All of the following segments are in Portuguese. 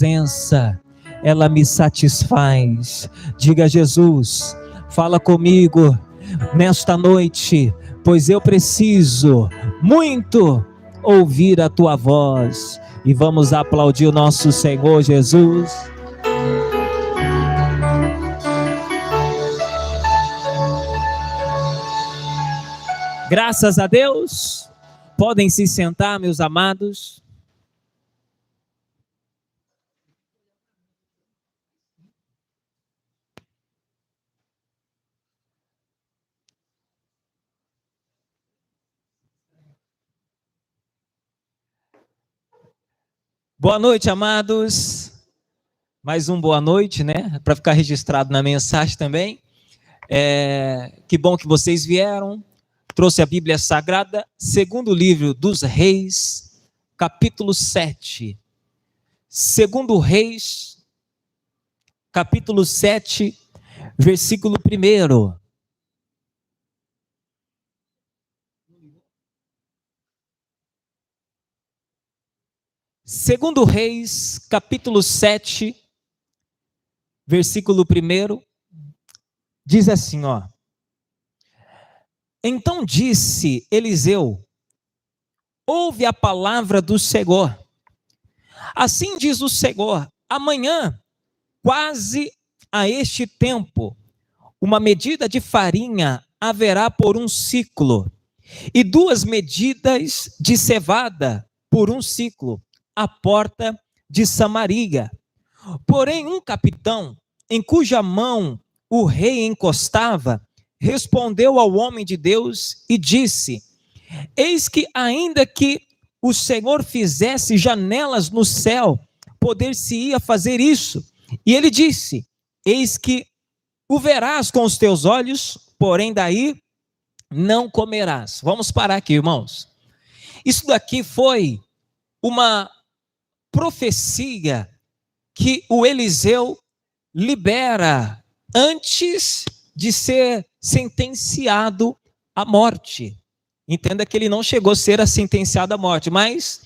presença, ela me satisfaz. Diga: Jesus, fala comigo nesta noite, pois eu preciso muito ouvir a tua voz. E vamos aplaudir o nosso Senhor Jesus. Graças a Deus. Podem se sentar, meus amados. Boa noite, amados. Mais um boa noite, né? Para ficar registrado na mensagem também. Que bom que vocês vieram. Trouxe a Bíblia Sagrada, segundo livro dos Reis, capítulo 7. Segundo Reis, capítulo 7, versículo 1. Segundo Reis, capítulo 7, versículo 1, diz assim, ó. Então disse Eliseu: ouve a palavra do Senhor. Assim diz o Senhor: amanhã, quase a este tempo, uma medida de farinha haverá por um ciclo, e 2 medidas de cevada por um ciclo, à porta de Samaria. Porém, um capitão, em cuja mão o rei encostava, respondeu ao homem de Deus e disse: eis que ainda que o Senhor fizesse janelas no céu, poder-se-ia fazer isso. E ele disse: eis que o verás com os teus olhos, porém daí não comerás. Vamos parar aqui, irmãos. Isso daqui foi uma profecia que o Eliseu libera antes de ser sentenciado à morte. Entenda que ele não chegou a ser sentenciado à morte, mas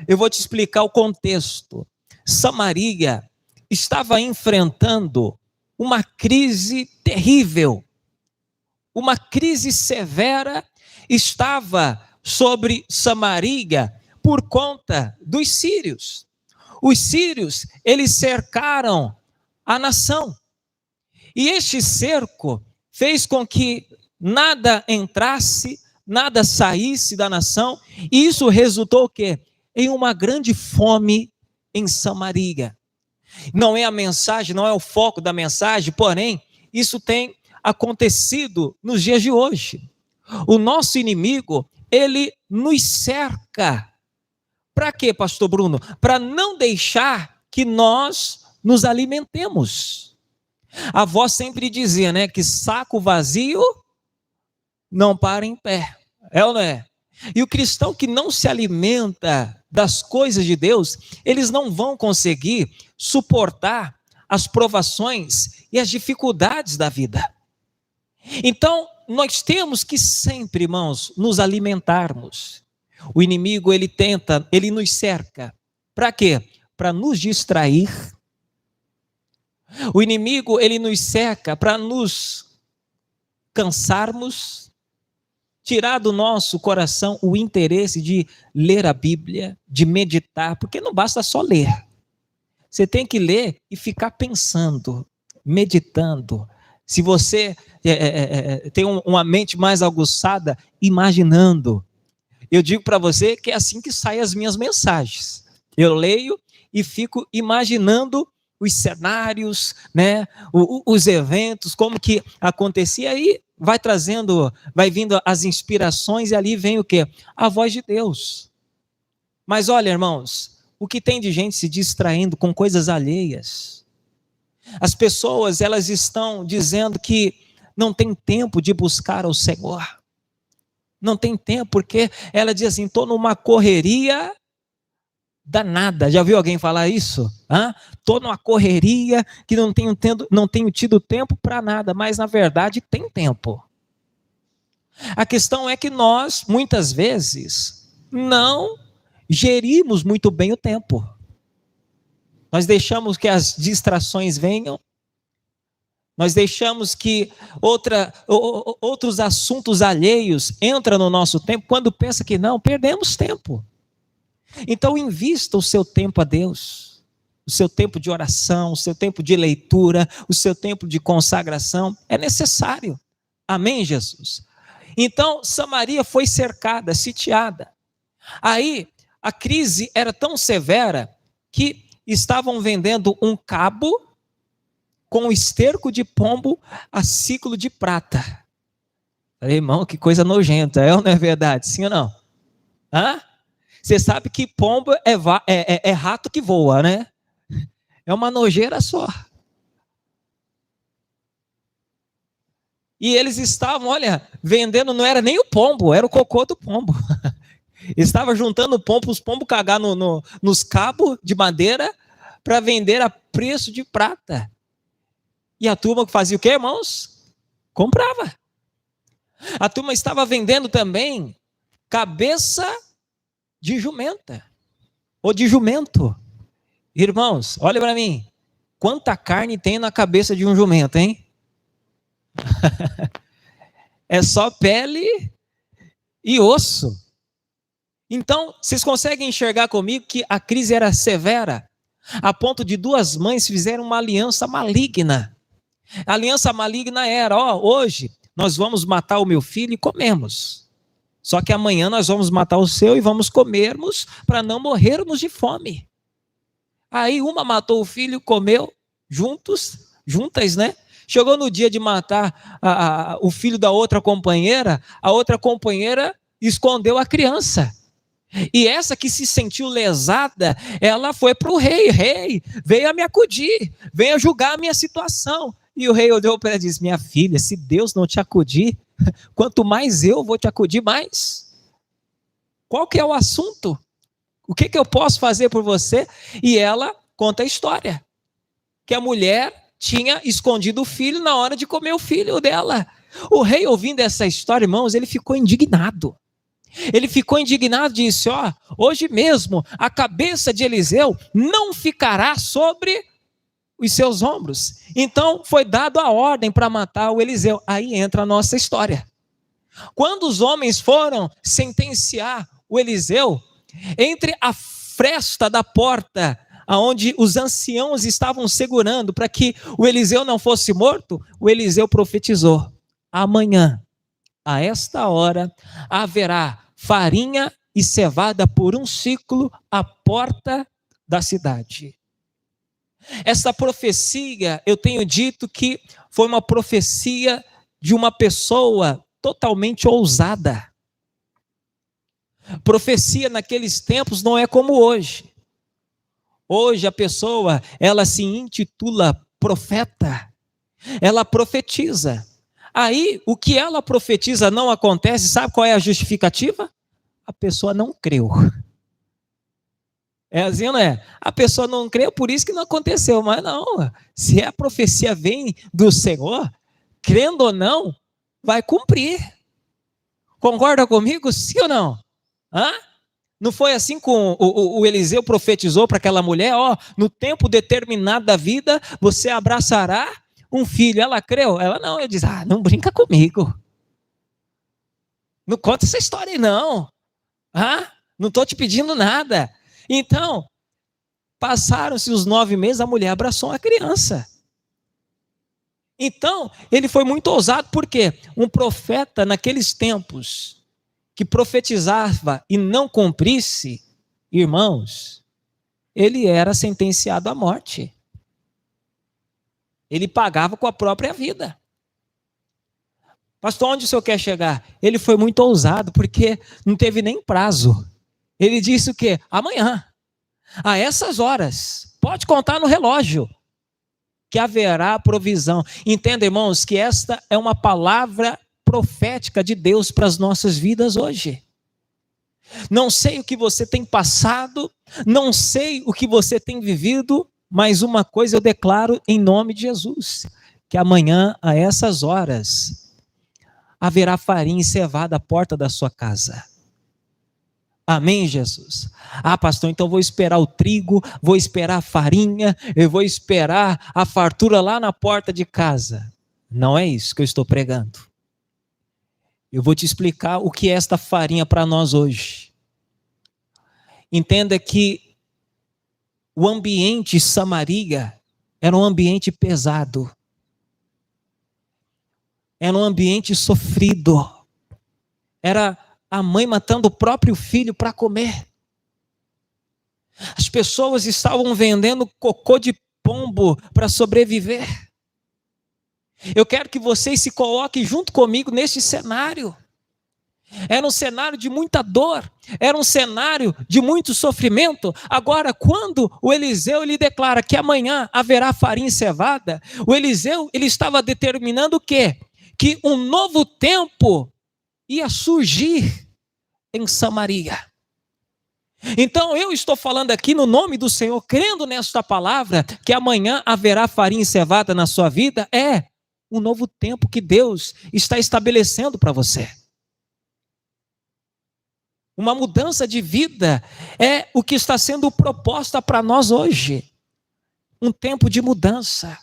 eu vou te explicar o contexto. Samaria estava enfrentando uma crise terrível, uma crise severa estava sobre Samaria por conta dos sírios. Os sírios, eles cercaram a nação. E este cerco fez com que nada entrasse, nada saísse da nação, e isso resultou o quê? Em uma grande fome em Samaria. Não é a mensagem, não é o foco da mensagem, porém, isso tem acontecido nos dias de hoje. O nosso inimigo, ele nos cerca. Para quê, pastor Bruno? Para não deixar que nós nos alimentemos. A avó sempre dizia, né, que saco vazio não para em pé. É ou não é? E o cristão que não se alimenta das coisas de Deus, eles não vão conseguir suportar as provações e as dificuldades da vida. Então, nós temos que sempre, irmãos, nos alimentarmos. O inimigo, ele tenta, ele nos cerca. Para quê? Para nos distrair. O inimigo, ele nos cerca para nos cansarmos, tirar do nosso coração o interesse de ler a Bíblia, de meditar, porque não basta só ler. Você tem que ler e ficar pensando, meditando. Se você tem uma mente mais aguçada, imaginando. Eu digo para você que é assim que saem as minhas mensagens. Eu leio e fico imaginando os cenários, né, os eventos, como que acontecia, aí vai trazendo, vai vindo as inspirações e ali vem o quê? A voz de Deus. Mas olha, irmãos, o que tem de gente se distraindo com coisas alheias? As pessoas, elas estão dizendo que não tem tempo de buscar ao Senhor. Não tem tempo, porque ela diz assim, estou numa correria danada. Já viu alguém falar isso? Estou numa correria que não tenho tido tempo para nada, mas na verdade tem tempo. A questão é que nós, muitas vezes, não gerimos muito bem o tempo. Nós deixamos que as distrações venham. Nós deixamos que outros assuntos alheios entram no nosso tempo. Quando pensa que não, perdemos tempo. Então invista o seu tempo a Deus. O seu tempo de oração, o seu tempo de leitura, o seu tempo de consagração. É necessário. Amém, Jesus? Então, Samaria foi cercada, sitiada. Aí, a crise era tão severa que estavam vendendo um cabo com esterco de pombo a ciclo de prata. Falei, irmão, que coisa nojenta, é ou não é verdade? Sim ou não? Hã? Você sabe que pombo é rato que voa, né? É uma nojeira só. E eles estavam, olha, vendendo, não era nem o pombo, era o cocô do pombo. Estava juntando pombo, os pombos cagar nos cabos de madeira para vender a preço de prata. E a turma fazia o quê, irmãos? Comprava. A turma estava vendendo também cabeça de jumenta, ou de jumento. Irmãos, olha para mim, quanta carne tem na cabeça de um jumento, hein? É só pele e osso. Então, vocês conseguem enxergar comigo que a crise era severa, a ponto de duas mães fizeram uma aliança maligna. A aliança maligna era, hoje nós vamos matar o meu filho e comemos. Só que amanhã nós vamos matar o seu e vamos comermos para não morrermos de fome. Aí uma matou o filho, comeu, juntas, né? Chegou no dia de matar o filho da outra companheira, a outra companheira escondeu a criança. E essa que se sentiu lesada, ela foi para o rei. Rei, venha me acudir, venha julgar a minha situação. E o rei olhou para ela e disse, minha filha, se Deus não te acudir, quanto mais eu vou te acudir mais. Qual que é o assunto? O que eu posso fazer por você? E ela conta a história. Que a mulher tinha escondido o filho na hora de comer o filho dela. O rei, ouvindo essa história, irmãos, ele ficou indignado. Ele ficou indignado e disse, hoje mesmo a cabeça de Eliseu não ficará sobre os seus ombros. Então foi dado a ordem para matar o Eliseu. Aí entra a nossa história. Quando os homens foram sentenciar o Eliseu, entre a fresta da porta, onde os anciãos estavam segurando para que o Eliseu não fosse morto, o Eliseu profetizou, amanhã, a esta hora, haverá farinha e cevada por um ciclo à porta da cidade. Essa profecia, eu tenho dito que foi uma profecia de uma pessoa totalmente ousada. Profecia naqueles tempos não é como hoje. Hoje a pessoa, ela se intitula profeta. Ela profetiza. Aí, o que ela profetiza não acontece, sabe qual é a justificativa? A pessoa não creu. É assim, não é? A pessoa não creu, por isso que não aconteceu. Mas não, se a profecia vem do Senhor, crendo ou não, vai cumprir. Concorda comigo, sim ou não? Não foi assim que o Eliseu profetizou para aquela mulher, no tempo determinado da vida, você abraçará um filho. Ela creu? Ela não, eu disse, não brinca comigo. Não conta essa história aí não. Não estou te pedindo nada. Então, passaram-se os 9 meses, a mulher abraçou a criança. Então, ele foi muito ousado, porque um profeta naqueles tempos, que profetizava e não cumprisse, irmãos, ele era sentenciado à morte. Ele pagava com a própria vida. Pastor, onde o senhor quer chegar? Ele foi muito ousado, porque não teve nem prazo. Ele disse o quê? Amanhã, a essas horas, pode contar no relógio, que haverá provisão. Entenda, irmãos, que esta é uma palavra profética de Deus para as nossas vidas hoje. Não sei o que você tem passado, não sei o que você tem vivido, mas uma coisa eu declaro em nome de Jesus, que amanhã, a essas horas, haverá farinha e cevada à porta da sua casa. Amém, Jesus? Ah, pastor, então vou esperar o trigo, vou esperar a farinha, eu vou esperar a fartura lá na porta de casa. Não é isso que eu estou pregando. Eu vou te explicar o que é esta farinha para nós hoje. Entenda que o ambiente Samaria era um ambiente pesado. Era um ambiente sofrido. Era a mãe matando o próprio filho para comer. As pessoas estavam vendendo cocô de pombo para sobreviver. Eu quero que vocês se coloquem junto comigo neste cenário. Era um cenário de muita dor, era um cenário de muito sofrimento. Agora, quando o Eliseu lhe declara que amanhã haverá farinha cevada, o Eliseu ele estava determinando o quê? Que um novo tempo ia surgir em Samaria. Então eu estou falando aqui no nome do Senhor, crendo nesta palavra, que amanhã haverá farinha cevada na sua vida, é um novo tempo que Deus está estabelecendo para você. Uma mudança de vida é o que está sendo proposta para nós hoje. Um tempo de mudança.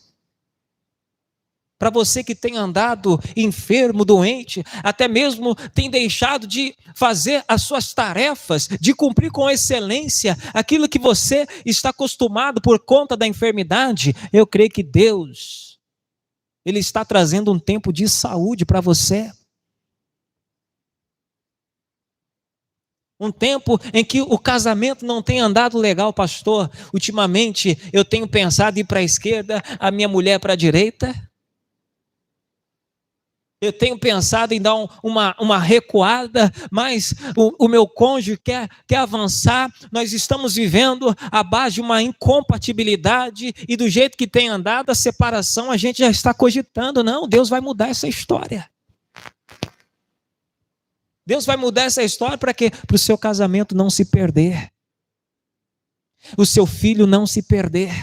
Para você que tem andado enfermo, doente, até mesmo tem deixado de fazer as suas tarefas, de cumprir com excelência aquilo que você está acostumado por conta da enfermidade, eu creio que Deus, Ele está trazendo um tempo de saúde para você. Um tempo em que o casamento não tem andado legal, pastor. Ultimamente eu tenho pensado em ir para a esquerda, a minha mulher para a direita. Eu tenho pensado em dar uma recuada, mas o meu cônjuge quer avançar. Nós estamos vivendo à base de uma incompatibilidade e do jeito que tem andado a separação, a gente já está cogitando. Não, Deus vai mudar essa história. Deus vai mudar essa história para quê? Para o seu casamento não se perder. O seu filho não se perder.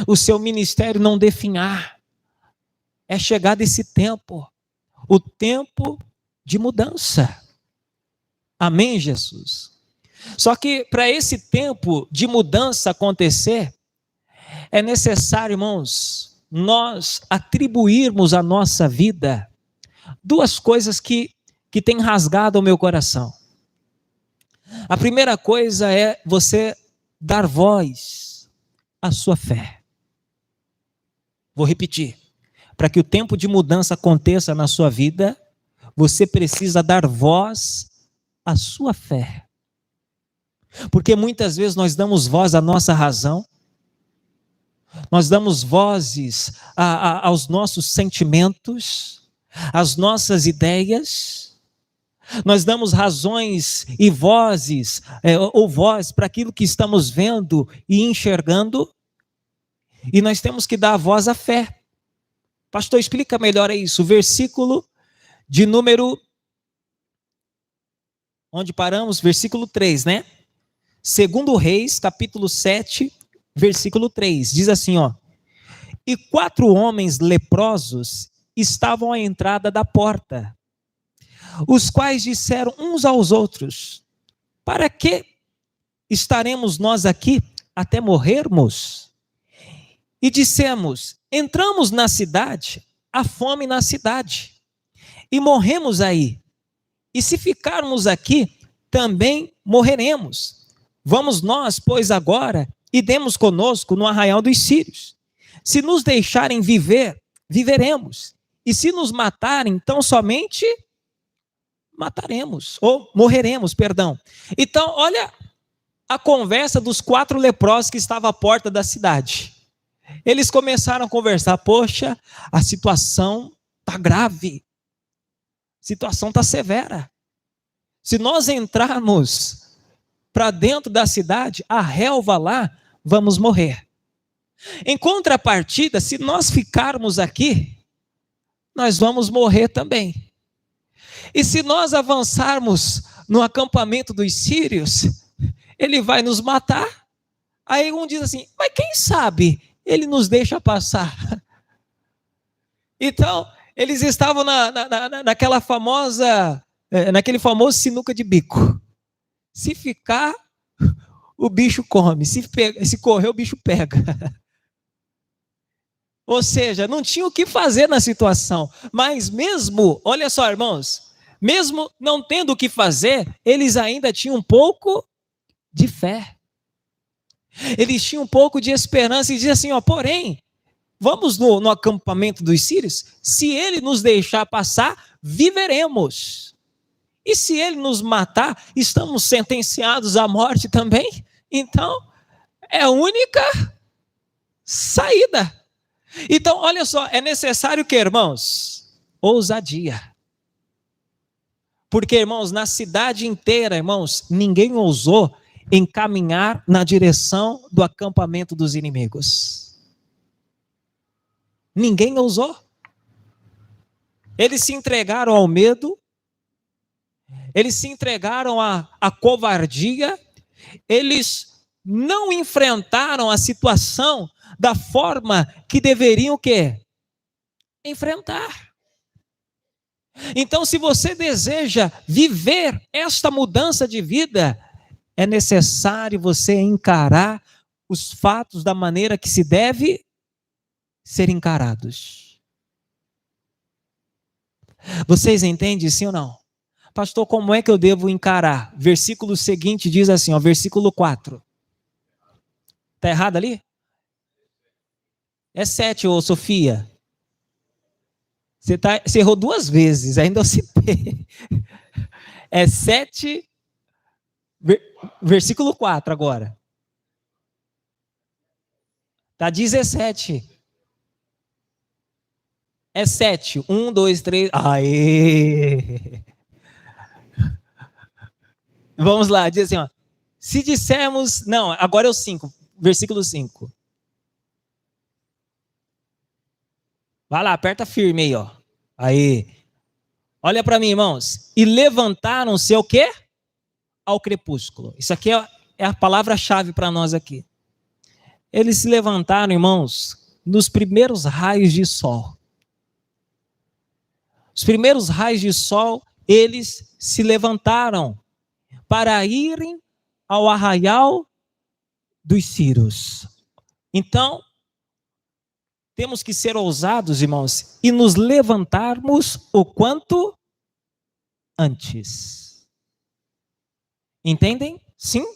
O seu ministério não definhar. É chegado esse tempo. O tempo de mudança. Amém, Jesus? Só que para esse tempo de mudança acontecer, é necessário, irmãos, nós atribuirmos à nossa vida duas coisas que têm rasgado o meu coração. A primeira coisa é você dar voz à sua fé. Vou repetir. Para que o tempo de mudança aconteça na sua vida, você precisa dar voz à sua fé. Porque muitas vezes nós damos voz à nossa razão, nós damos vozes aos nossos sentimentos, às nossas ideias, nós damos razões e vozes, ou voz para aquilo que estamos vendo e enxergando, e nós temos que dar a voz à fé. Pastor, explica melhor isso. O versículo de número... Onde paramos? Versículo 3, né? 2 Reis, capítulo 7, versículo 3. Diz assim, ó. E 4 homens leprosos estavam à entrada da porta, os quais disseram uns aos outros: para que estaremos nós aqui até morrermos? E dissemos: entramos na cidade, há fome na cidade, e morremos aí. E se ficarmos aqui, também morreremos. Vamos nós, pois, agora, e demos conosco no arraial dos sírios. Se nos deixarem viver, viveremos. E se nos matarem, então somente mataremos, ou morreremos, perdão. Então, olha a conversa dos 4 leprosos que estavam à porta da cidade. Eles começaram a conversar: poxa, a situação está grave, a situação está severa. Se nós entrarmos para dentro da cidade, a relva lá, vamos morrer. Em contrapartida, se nós ficarmos aqui, nós vamos morrer também. E se nós avançarmos no acampamento dos sírios, ele vai nos matar. Aí um diz assim: mas quem sabe ele nos deixa passar. Então, eles estavam naquela famosa, naquele famoso sinuca de bico. Se ficar, o bicho come. Se correr, o bicho pega. Ou seja, não tinha o que fazer na situação. Mas mesmo, olha só, irmãos, mesmo não tendo o que fazer, eles ainda tinham um pouco de fé. Eles tinham um pouco de esperança e diziam assim, ó, porém, vamos no acampamento dos sírios, se ele nos deixar passar, viveremos. E se ele nos matar, estamos sentenciados à morte também. Então, é a única saída. Então, olha só, é necessário que, irmãos, ousadia. Porque, irmãos, na cidade inteira, irmãos, ninguém ousou encaminhar na direção do acampamento dos inimigos. Ninguém ousou. Eles se entregaram ao medo, eles se entregaram à covardia, eles não enfrentaram a situação da forma que deveriam o quê? Enfrentar. Então, se você deseja viver esta mudança de vida, é necessário você encarar os fatos da maneira que se deve ser encarados. Vocês entendem sim ou não? Pastor, como é que eu devo encarar? Versículo seguinte diz assim, ó, versículo 4. Está errado ali? É 7, ô Sofia. Você errou 2 vezes, ainda eu citei. É 7, versículo 4 agora. Está 17. É 7. 1, 2, 3. Aê! Vamos lá, diz assim, ó. Se dissermos. Não, agora é o 5. Versículo 5. Vai lá, aperta firme aí, ó. Aí. Olha para mim, irmãos. E levantaram-se o quê? Ao crepúsculo. Isso aqui é a palavra-chave para nós aqui. Eles se levantaram, irmãos, nos primeiros raios de sol. Os primeiros raios de sol, eles se levantaram para irem ao arraial dos Círios. Então, temos que ser ousados, irmãos, e nos levantarmos o quanto antes. Entendem? Sim?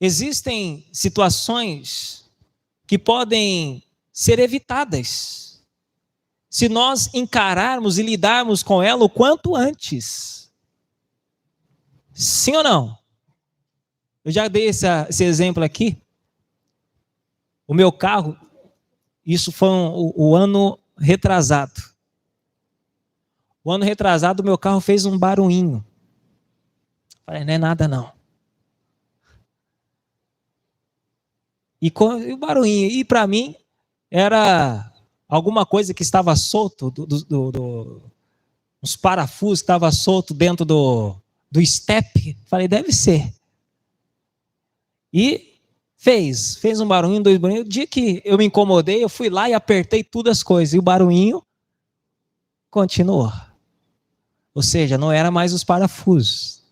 Existem situações que podem ser evitadas se nós encararmos e lidarmos com ela o quanto antes. Sim ou não? Eu já dei esse exemplo aqui. O meu carro, isso foi o ano retrasado. O ano retrasado, o meu carro fez um barulhinho. Falei, não é nada não. E o barulhinho, e para mim, era alguma coisa que estava solto, os parafusos estavam soltos dentro do step. Falei, deve ser. E fez um barulhinho, 2 barulhinhos. O dia que eu me incomodei, eu fui lá e apertei todas as coisas. E o barulhinho continuou. Ou seja, não era mais os parafusos.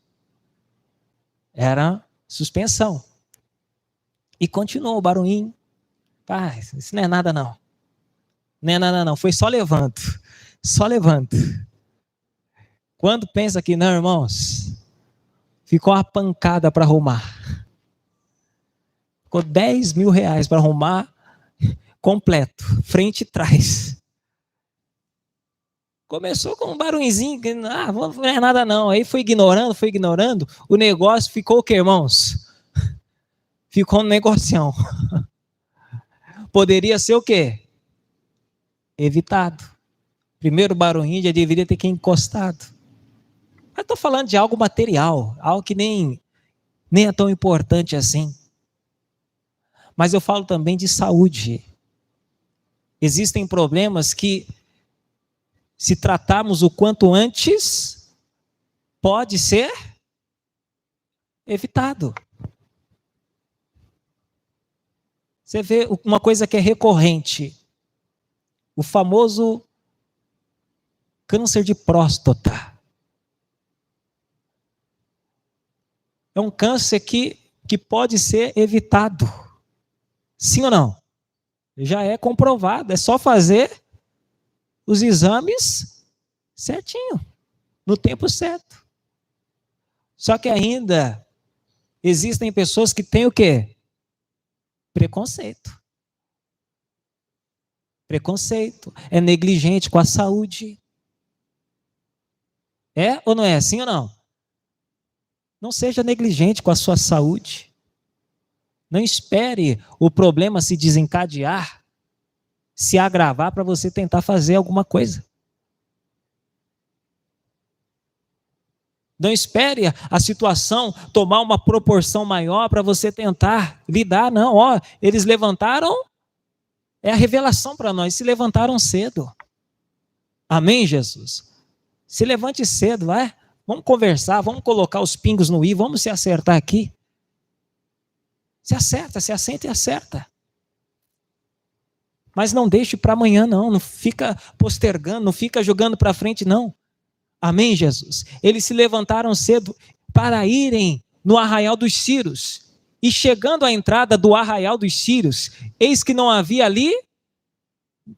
Era suspensão. E continuou o barulhinho. Ah, isso não é nada não. Não é nada não. Foi só levanto. Só levanto. Quando pensa que não, irmãos, ficou uma pancada para arrumar. Ficou 10 mil reais para arrumar completo, frente e trás. Começou com um barulhinho, não é nada não. Aí foi ignorando, o negócio ficou o quê, irmãos? Ficou um negocião. Poderia ser o quê? Evitado. Primeiro barulhinho já deveria ter que encostado. Mas estou falando de algo material, algo que nem é tão importante assim. Mas eu falo também de saúde. Existem problemas que, se tratarmos o quanto antes, pode ser evitado. Você vê uma coisa que é recorrente, o famoso câncer de próstata. é um câncer que pode ser evitado. Sim ou não? Já é comprovado, é só fazer os exames certinho, no tempo certo. Só que ainda existem pessoas que têm o quê? Preconceito. Preconceito. É negligente com a saúde. É ou não é? Sim ou não? Não seja negligente com a sua saúde. Não espere o problema se desencadear, se agravar para você tentar fazer alguma coisa. Não espere a situação tomar uma proporção maior para você tentar lidar, não. Ó, eles levantaram, é a revelação para nós, se levantaram cedo. Amém, Jesus? Se levante cedo, vai. Vamos conversar, vamos colocar os pingos no i, vamos se acertar aqui. Se acerta, se assenta e acerta. Mas não deixe para amanhã, não fica postergando, não fica jogando para frente, não. Amém, Jesus? Eles se levantaram cedo para irem no arraial dos Círios. E chegando à entrada do arraial dos Círios, eis que não havia ali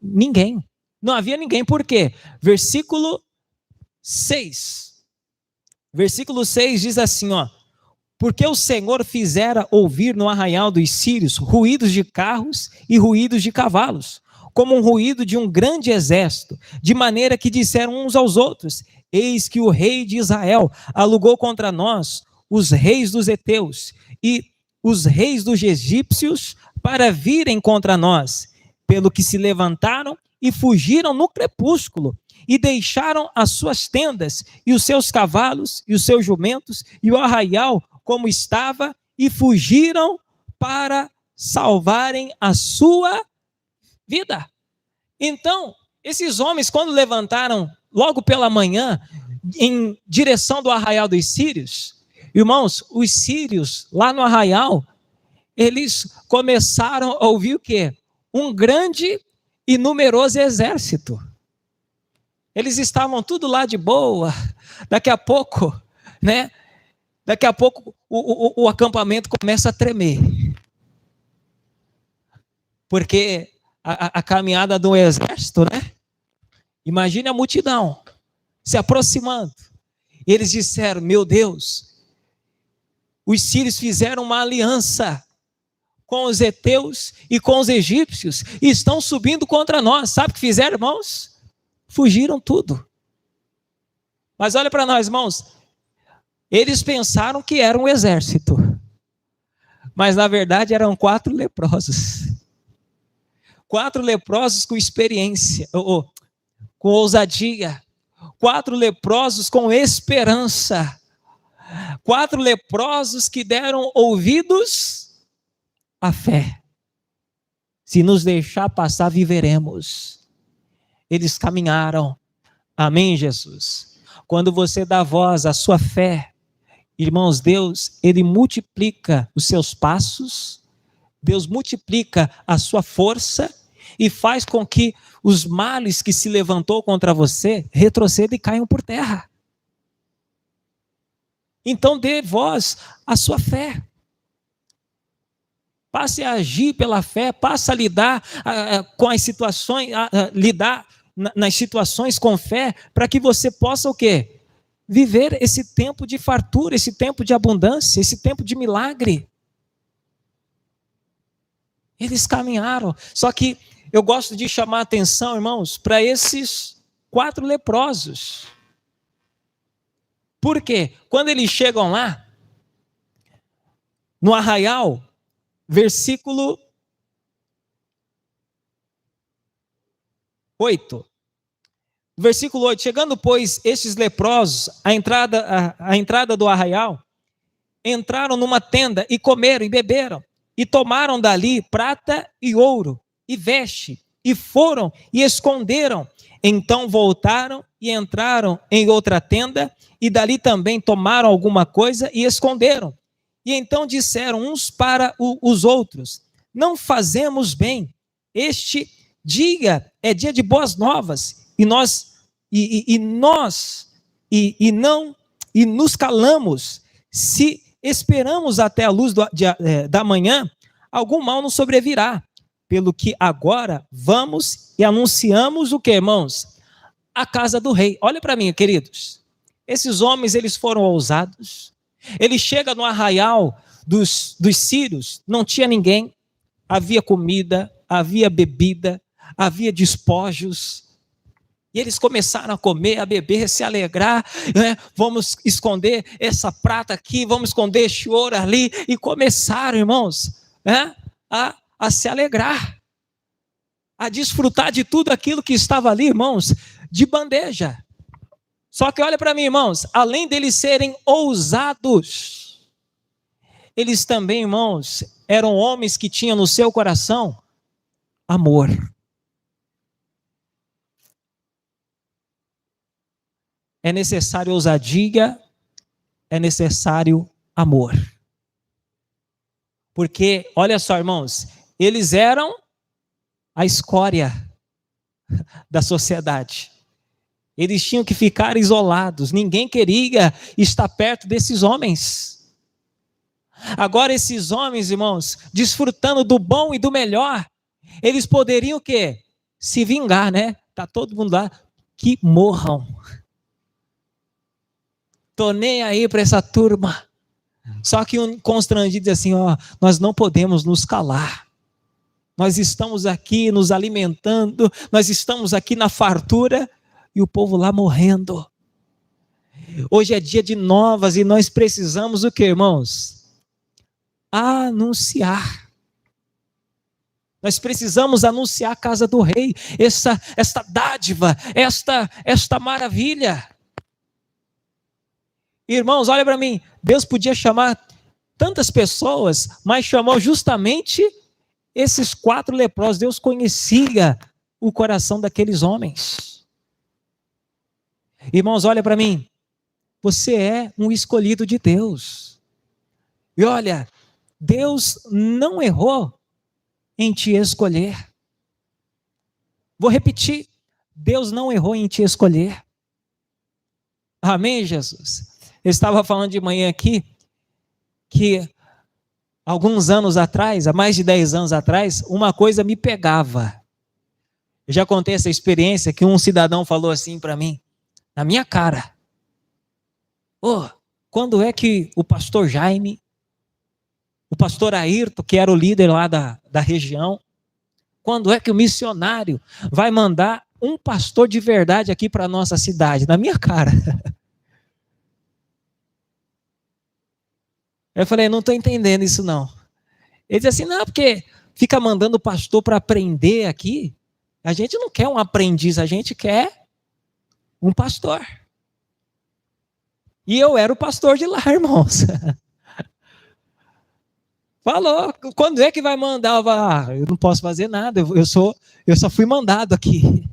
ninguém. Não havia ninguém, por quê? Versículo 6. Versículo 6 diz assim, ó. Porque o Senhor fizera ouvir no arraial dos Círios ruídos de carros e ruídos de cavalos, como um ruído de um grande exército, de maneira que disseram uns aos outros: eis que o rei de Israel alugou contra nós os reis dos heteus e os reis dos egípcios para virem contra nós, pelo que se levantaram e fugiram no crepúsculo, e deixaram as suas tendas, e os seus cavalos, e os seus jumentos, e o arraial como estava, e fugiram para salvarem a sua vida. Então, esses homens, quando levantaram logo pela manhã, em direção do arraial dos Círios, irmãos, os sírios, lá no arraial, eles começaram a ouvir o quê? Um grande e numeroso exército. Eles estavam tudo lá de boa. Daqui a pouco, né? Daqui a pouco o acampamento começa a tremer. Porque a caminhada do exército, né? Imagine a multidão se aproximando. E eles disseram: meu Deus, os sírios fizeram uma aliança com os heteus e com os egípcios e estão subindo contra nós. Sabe o que fizeram, irmãos? Fugiram tudo. Mas olha para nós, irmãos. Eles pensaram que era um exército. Mas na verdade eram 4 leprosos. 4 leprosos com experiência, com ousadia. 4 leprosos com esperança. 4 leprosos que deram ouvidos à fé. Se nos deixar passar, viveremos. Eles caminharam. Amém, Jesus? Quando você dá voz à sua fé, irmãos, Deus, Ele multiplica os seus passos, Deus multiplica a sua força e faz com que os males que se levantou contra você retrocedam e caiam por terra. Então dê voz à sua fé. Passe a agir pela fé, passe a lidar com as situações, lidar nas situações com fé, para que você possa o quê? Viver esse tempo de fartura, esse tempo de abundância, esse tempo de milagre. Eles caminharam, só que eu gosto de chamar a atenção, irmãos, para esses 4 leprosos. Por quê? Quando eles chegam lá, no arraial, versículo 8. Versículo 8. Chegando, pois, estes leprosos à entrada do arraial, entraram numa tenda e comeram e beberam, e tomaram dali prata e ouro, e veste, e foram e esconderam. Então voltaram e entraram em outra tenda, e dali também tomaram alguma coisa e esconderam. E então disseram uns para os outros: não fazemos bem, este dia é dia de boas novas, e nos calamos, se esperamos até a luz da manhã, algum mal nos sobrevirá. Pelo que agora vamos e anunciamos o que, irmãos? A casa do rei. Olha para mim, queridos. Esses homens, eles foram ousados. Ele chega no arraial dos sírios, não tinha ninguém. Havia comida, havia bebida, havia despojos. E eles começaram a comer, a beber, a se alegrar. Né? Vamos esconder essa prata aqui, vamos esconder este ouro ali. E começaram, irmãos, né? a se alegrar, a desfrutar de tudo aquilo que estava ali, irmãos, de bandeja. Só que olha para mim, irmãos, além deles serem ousados, eles também, irmãos, eram homens que tinham no seu coração amor. É necessário ousadia, é necessário amor. Porque, olha só, irmãos, eles eram a escória da sociedade. Eles tinham que ficar isolados, ninguém queria estar perto desses homens. Agora esses homens, irmãos, desfrutando do bom e do melhor, eles poderiam o quê? Se vingar, né? Tá todo mundo lá, que morram. Tô nem aí para essa turma. Só que um constrangido diz assim, ó, nós não podemos nos calar. Nós estamos aqui nos alimentando, nós estamos aqui na fartura e o povo lá morrendo. Hoje é dia de novas e nós precisamos o que, irmãos? Anunciar. Nós precisamos anunciar a casa do rei, esta dádiva, esta maravilha. Irmãos, olha para mim, Deus podia chamar tantas pessoas, mas chamou justamente esses 4 leprosos. Deus conhecia o coração daqueles homens. Irmãos, olha para mim, você é um escolhido de Deus. E olha, Deus não errou em te escolher. Vou repetir, Deus não errou em te escolher. Amém, Jesus? Eu estava falando de manhã aqui, que alguns anos atrás, há mais de 10 anos atrás, uma coisa me pegava. Eu já contei essa experiência que um cidadão falou assim para mim, na minha cara. Quando é que o pastor Jaime, o pastor Ayrton, que era o líder lá da região, quando é que o missionário vai mandar um pastor de verdade aqui para a nossa cidade? Na minha cara. Eu falei, não estou entendendo isso não. Ele disse assim, não, porque fica mandando o pastor para aprender aqui. A gente não quer um aprendiz, a gente quer um pastor. E eu era o pastor de lá, irmãos. Falou, quando é que vai mandar? Eu não posso fazer nada, eu só fui mandado aqui.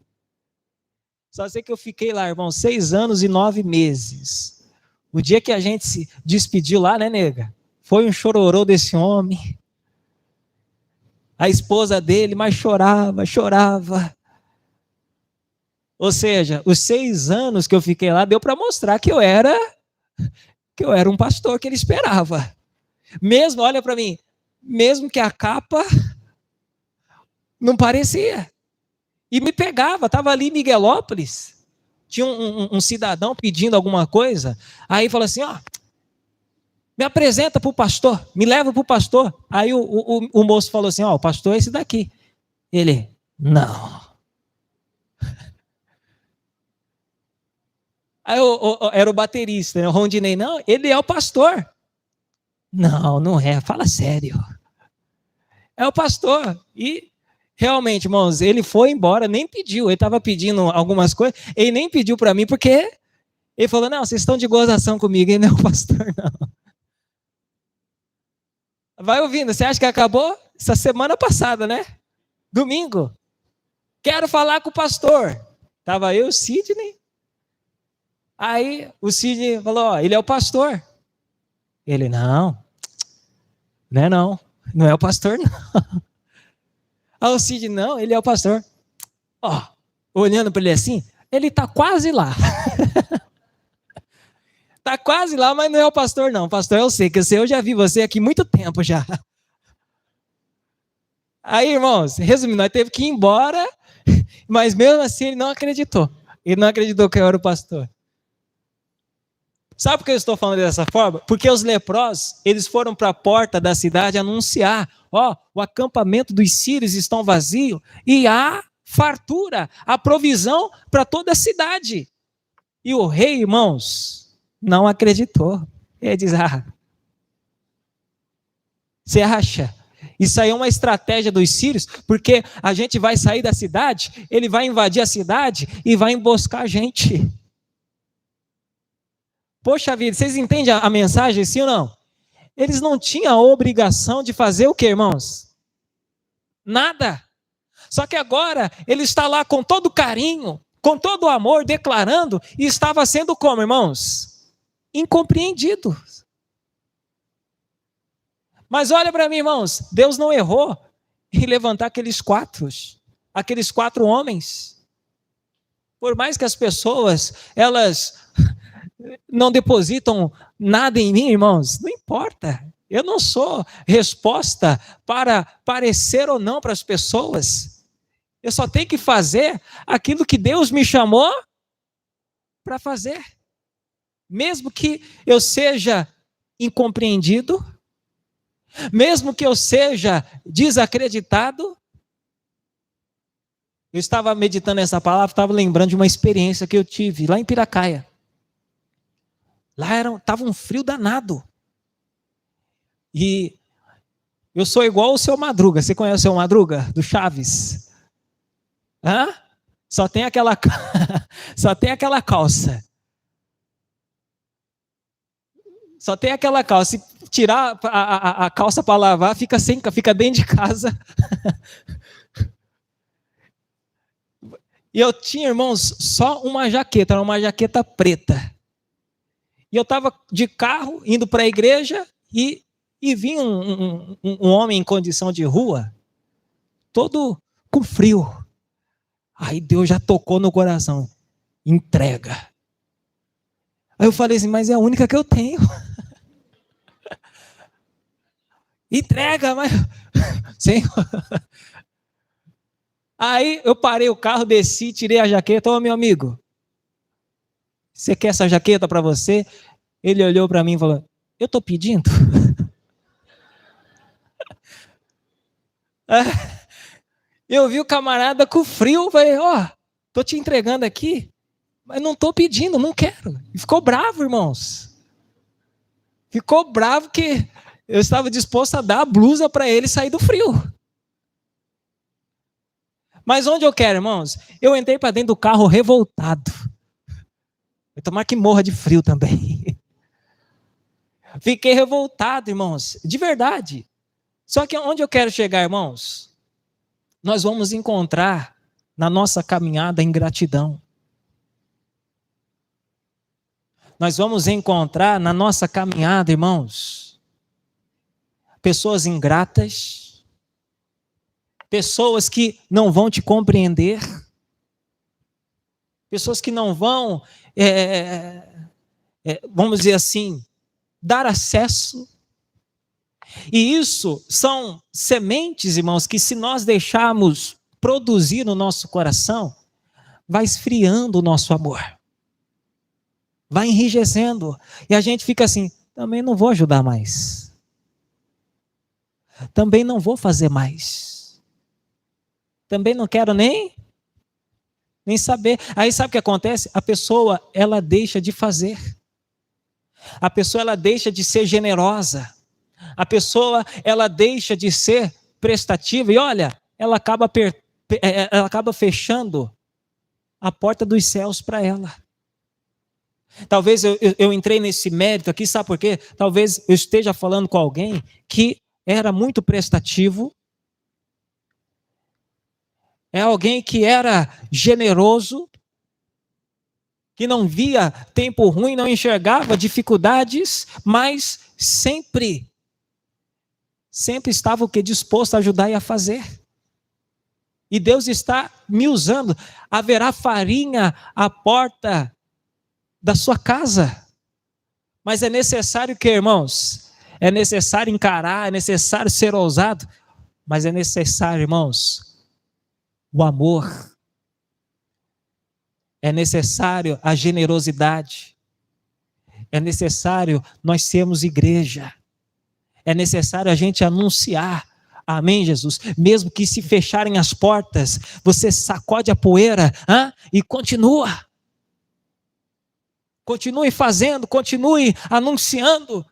Só sei que eu fiquei lá, irmão, 6 anos e 9 meses. O dia que a gente se despediu lá, né, nega? Foi um chororô desse homem. A esposa dele, mas chorava. Ou seja, os 6 anos que eu fiquei lá, deu para mostrar que eu era um pastor que ele esperava. Mesmo, olha para mim, mesmo que a capa não parecia. E me pegava, estava ali em Miguelópolis. Tinha um cidadão pedindo alguma coisa. Aí falou assim, me apresenta para o pastor, me leva para o pastor. Aí o moço falou assim, o pastor é esse daqui. Ele, não. Aí era o baterista, né? O Rondinei, não, ele é o pastor. Não, não é, fala sério. É o pastor. E realmente, irmãos, ele foi embora, nem pediu. Ele estava pedindo algumas coisas, ele nem pediu para mim, porque ele falou, não, vocês estão de gozação comigo, ele não é o pastor, não. Vai ouvindo, você acha que acabou? Essa semana passada, né? Domingo. Quero falar com o pastor. Estava eu, o Sidney. Aí o Sidney falou, ele é o pastor. Ele, não é não. Não é o pastor, não. Aí o Sidney, não, ele é o pastor. Olhando para ele assim, ele está quase lá. Tá quase lá, mas não é o pastor não. Pastor, eu sei, que eu já vi você aqui há muito tempo já. Aí, irmãos, resumindo, nós teve que ir embora, mas mesmo assim ele não acreditou. Ele não acreditou que eu era o pastor. Sabe por que eu estou falando dessa forma? Porque os leprosos, eles foram para a porta da cidade anunciar, o acampamento dos sírios estão vazio e há fartura, há provisão para toda a cidade. E o rei, irmãos, não acreditou. Ele diz, você acha? Isso aí é uma estratégia dos sírios, porque a gente vai sair da cidade, ele vai invadir a cidade e vai emboscar a gente. Poxa vida, vocês entendem a mensagem, sim ou não? Eles não tinham a obrigação de fazer o que, irmãos? Nada. Só que agora ele está lá com todo carinho, com todo o amor, declarando, e estava sendo como, irmãos? Incompreendido. Mas olha para mim, irmãos, Deus não errou em levantar aqueles quatro homens. Por mais que as pessoas, elas não depositam nada em mim, irmãos, não importa. Eu não sou resposta para parecer ou não para as pessoas. Eu só tenho que fazer aquilo que Deus me chamou para fazer. Mesmo que eu seja incompreendido, mesmo que eu seja desacreditado. Eu estava meditando essa palavra, estava lembrando de uma experiência que eu tive lá em Piracaia. Lá estava um frio danado. E eu sou igual o Seu Madruga. Você conhece o Seu Madruga, do Chaves? Hã? Só tem aquela calça. Só tem aquela calça. Se tirar a calça para lavar, fica dentro de casa. E eu tinha, irmãos, só uma jaqueta, era uma jaqueta preta. E eu estava de carro, indo para a igreja, e vinha um homem em condição de rua, todo com frio. Aí Deus já tocou no coração. Entrega. Aí eu falei assim, mas é a única que eu tenho. Entrega, mas... Senhor... Aí eu parei o carro, desci, tirei a jaqueta. Ô, meu amigo, você quer essa jaqueta para você? Ele olhou para mim e falou, eu estou pedindo? Eu vi o camarada com frio, falei, estou te entregando aqui, mas não estou pedindo, não quero. E ficou bravo, irmãos. Ficou bravo que eu estava disposto a dar a blusa para ele sair do frio. Mas onde eu quero, irmãos? Eu entrei para dentro do carro revoltado. Eu tomar que morra de frio também. Fiquei revoltado, irmãos, de verdade. Só que onde eu quero chegar, irmãos? Nós vamos encontrar na nossa caminhada ingratidão. Nós vamos encontrar na nossa caminhada, irmãos, pessoas ingratas, pessoas que não vão te compreender, pessoas que não vão, vamos dizer assim, dar acesso. E isso são sementes, irmãos, que se nós deixarmos produzir no nosso coração, vai esfriando o nosso amor. Vai enrijecendo. E a gente fica assim, também não vou ajudar mais. Também não vou fazer mais. Também não quero nem saber. Aí sabe o que acontece? A pessoa, ela deixa de fazer. A pessoa, ela deixa de ser generosa. A pessoa, ela deixa de ser prestativa e olha, ela acaba fechando a porta dos céus para ela. Talvez eu entrei nesse mérito aqui, sabe por quê? Talvez eu esteja falando com alguém que era muito prestativo, é alguém que era generoso, que não via tempo ruim, não enxergava dificuldades, mas sempre estava o que? Disposto a ajudar e a fazer. E Deus está me usando. Haverá farinha à porta da sua casa. Mas é necessário que, irmãos? É necessário encarar, é necessário ser ousado, mas é necessário, irmãos, o amor. É necessário a generosidade. É necessário nós sermos igreja. É necessário a gente anunciar. Amém, Jesus? Mesmo que se fecharem as portas, você sacode a poeira e continua. Continue fazendo, continue anunciando.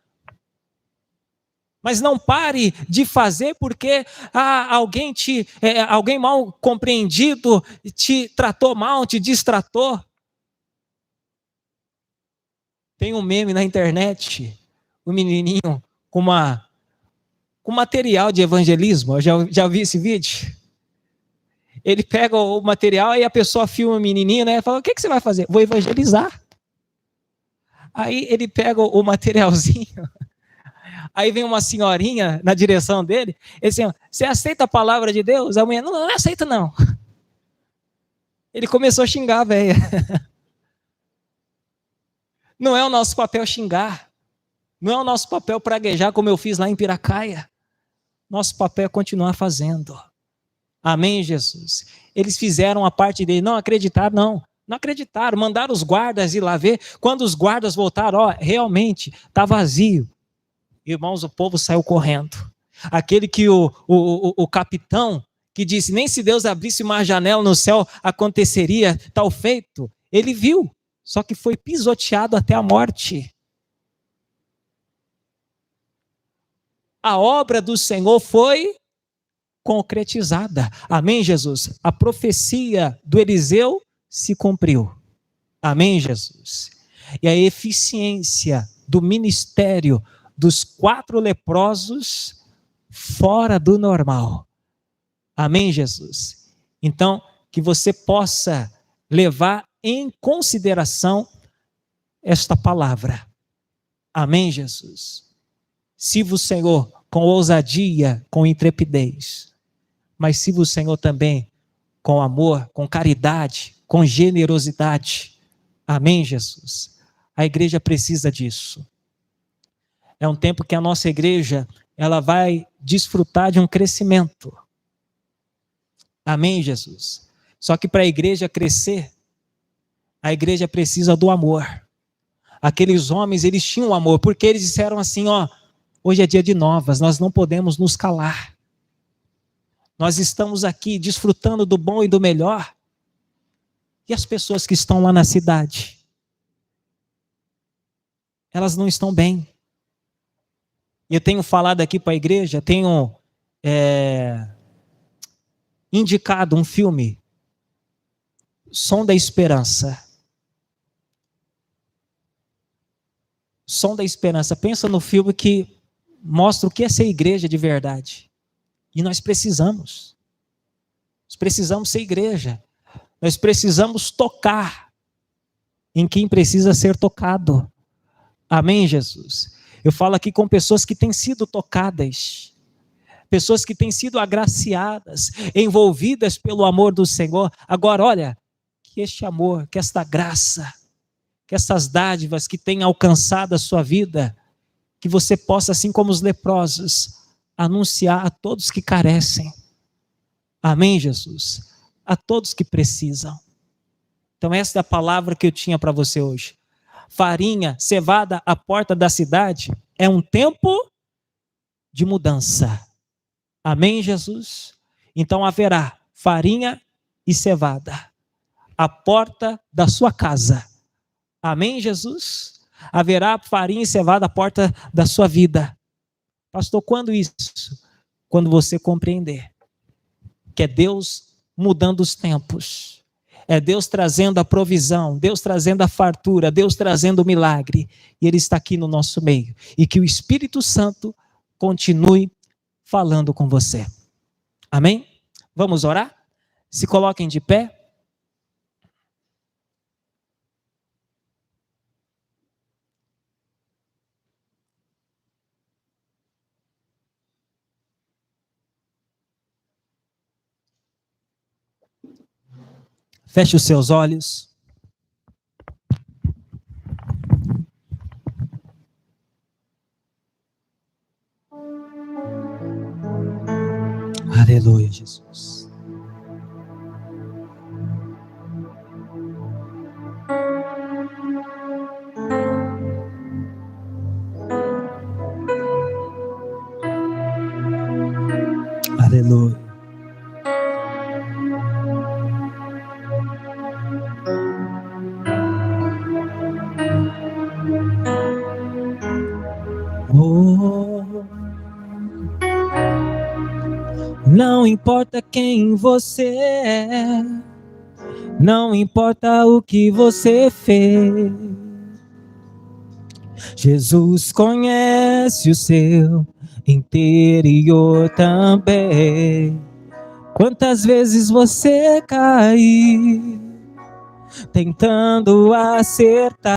Mas não pare de fazer porque alguém mal compreendido te tratou mal, te distratou. Tem um meme na internet, um menininho com material de evangelismo. Eu já vi esse vídeo? Ele pega o material e a pessoa filma o menininho, né? Fala, o que você vai fazer? Vou evangelizar. Aí ele pega o materialzinho. Aí vem uma senhorinha na direção dele. Ele diz assim, você aceita a palavra de Deus? A mulher, não aceita não. Ele começou a xingar a velha. Não é o nosso papel xingar. Não é o nosso papel praguejar como eu fiz lá em Piracaia. Nosso papel é continuar fazendo. Amém, Jesus? Eles fizeram a parte dele, não acreditaram, não. Não acreditaram, mandaram os guardas ir lá ver. Quando os guardas voltaram, realmente está vazio. Irmãos, o povo saiu correndo. Aquele que o capitão, que disse, nem se Deus abrisse uma janela no céu, aconteceria tal feito. Ele viu, só que foi pisoteado até a morte. A obra do Senhor foi concretizada. Amém, Jesus? A profecia do Eliseu se cumpriu. Amém, Jesus? E a eficiência do ministério dos 4 leprosos fora do normal. Amém, Jesus? Então, que você possa levar em consideração esta palavra. Amém, Jesus? Sirva o Senhor com ousadia, com intrepidez, mas sirva o Senhor também com amor, com caridade, com generosidade. Amém, Jesus? A igreja precisa disso. É um tempo que a nossa igreja, ela vai desfrutar de um crescimento. Amém, Jesus? Só que para a igreja crescer, a igreja precisa do amor. Aqueles homens, eles tinham amor, porque eles disseram assim, hoje é dia de novas, nós não podemos nos calar. Nós estamos aqui desfrutando do bom e do melhor. E as pessoas que estão lá na cidade? Elas não estão bem. Eu tenho falado aqui para a igreja, tenho indicado um filme, Som da Esperança. Som da Esperança. Pensa no filme que mostra o que é ser igreja de verdade. E nós precisamos. Nós precisamos ser igreja. Nós precisamos tocar em quem precisa ser tocado. Amém, Jesus? Eu falo aqui com pessoas que têm sido tocadas, pessoas que têm sido agraciadas, envolvidas pelo amor do Senhor. Agora, olha, que este amor, que esta graça, que essas dádivas que têm alcançado a sua vida, que você possa, assim como os leprosos, anunciar a todos que carecem. Amém, Jesus? A todos que precisam. Então essa é a palavra que eu tinha para você hoje. Farinha, cevada à porta da cidade, é um tempo de mudança. Amém, Jesus? Então haverá farinha e cevada à porta da sua casa. Amém, Jesus? Haverá farinha e cevada à porta da sua vida. Pastor, quando isso? Quando você compreender que é Deus mudando os tempos. É Deus trazendo a provisão, Deus trazendo a fartura, Deus trazendo o milagre. E Ele está aqui no nosso meio. E que o Espírito Santo continue falando com você. Amém? Vamos orar? Se coloquem de pé. Feche os seus olhos. Aleluia, Jesus. Aleluia. Oh, não importa quem você é, não importa o que você fez, Jesus conhece o seu interior também. Quantas vezes você caiu tentando acertar